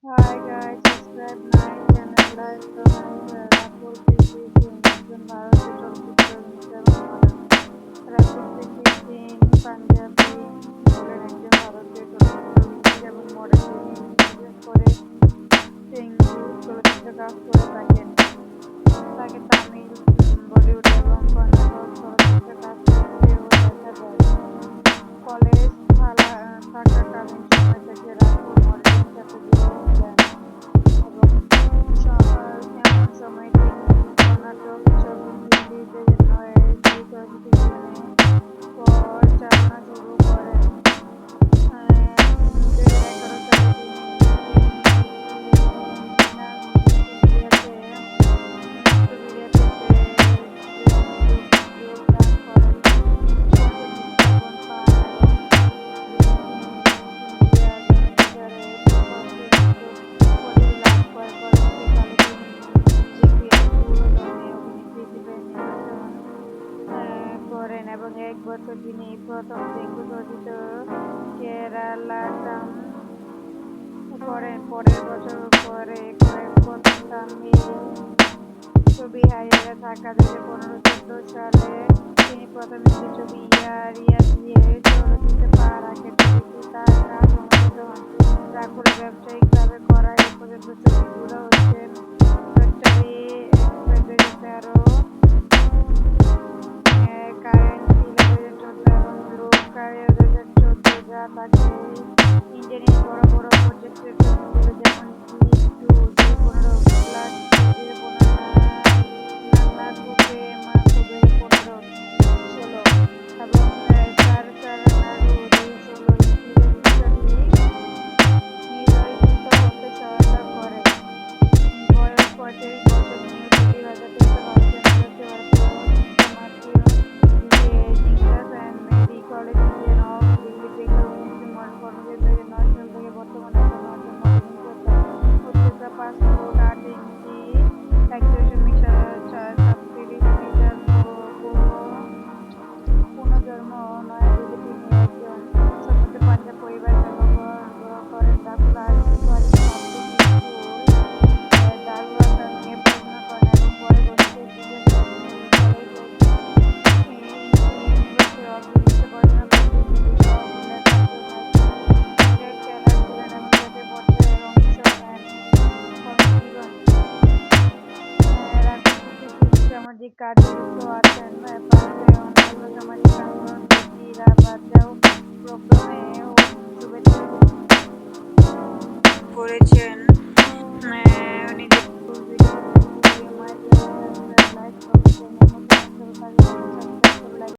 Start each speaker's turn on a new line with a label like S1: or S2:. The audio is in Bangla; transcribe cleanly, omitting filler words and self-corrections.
S1: Hi guys, subscribe my channel like Rakul প্রীতি সিং একজন ভারতীয় চলচ্চিত্র অভিনেতা এবং মডেল। রাকুল প্রীতি সিং পাঞ্জাবি হলেন একজন ভারতীয় চলচ্চিত্র অভিনেত্রী এবং মডেল যিনি বিশেষ করে তেলুগু চলচ্চিত্রে কাজ করে থাকেন। তাকে তামিল, বলিউড এবং কন্নড় চলচ্চিত্রে কাজ করতেও দেখা যায়। কলেজ থাকাকালীন সময় থেকে রাকুল মডেলিং সাথে যোগ দেন এবং এমন সময় তিনি কর্ণাটক ছবি দিল্লিতে নয় সেই চলচ্চিত্র জীবনে পরিচালনা শুরু করেন। 2011 সালে তিনি ইন্ডিয়াতে যোগদান করেন, সংগীত স্থাপন পান এবং ইন্ডিয়া চলচ্চিত্রে প্রথম পদবি লাভ করেন। পরবর্তীকালে তিনি নিজেকে পুরোদমে অভিনেত্রী হিসেবে নির্বাচন করেন এবং এক বছর তিনি প্রথম তেলুগু চলচ্চিত্র কেরালাটাম করেন। পরের বছর প্রথম তামিল ছবি হারিয়ে থাকা 2015-14 সালে তিনি প্রথম হিন্দি ছবি ইয়া দিয়ে চলচ্চিত্রে পা রাখেন। ছবিটি তার কাজ সমালোচিত হন। রাকুলের ব্যবসায়িকভাবে করা এ পর্যন্ত ছবিগুলো হচ্ছে ফ্যাক্টরি এক্সপ্রেস 2013, কারেন্ট কিলার 2014 এবং লোক ক্যারিয়ার 2014, যা তাকে ইন্ডিয়ান বড় বড় প্রজেক্টের জন্য তুলে, যেমন হিট 2 2015, ব্লাড 2 2015, নান্নাতু প্রেমা 2015-16 এবং সারকারনাড়ু 2016 ইত্যাদি নির্বাচিত হতে সহায়তা করে। বয়স 35 বছর, নিউ দিল্লি, 2023 ভারতের নিউইয়র্কে ভারতীয় জিঙ্গাস and Mary college Indian of Delhi থেকে অভিনেত্রী, মডেল, কর্মজীবী 2009 সাল থেকে বর্তমানে ভারতের মডেলিং করছেন। উচ্চতা 5 foot 8 inch, accessories subsidy metre, পুনর্জন্ম নয়াদিল্লি। তিনি একজন সম্ভ্রান্ত পাঞ্জাব পরিবারে জন্মগ্রহণ করেন। Rakul arts college public school দারুয়াতা নিয়ে পড়াশোনা করেন এবং পরে গঠিত ইউনিভার্সিটি অফ দিল্লিতে পড়াশোনা করেন। তিনি লিগ অফ লেজার্স ম্যাচের খেলায় ছিলেন এবং জাতীয় পর্যায়ে অংশ নেন। কর্মজীবন রাকুল প্রীতি সিং সামাজিক কাজে যুক্ত আছেন। ভারতের অন্যান্য সামাজিক আন্দোলন, বেটিরা বাঁচাও প্রোগ্রামে ও শুভেচ্ছা করেছেন।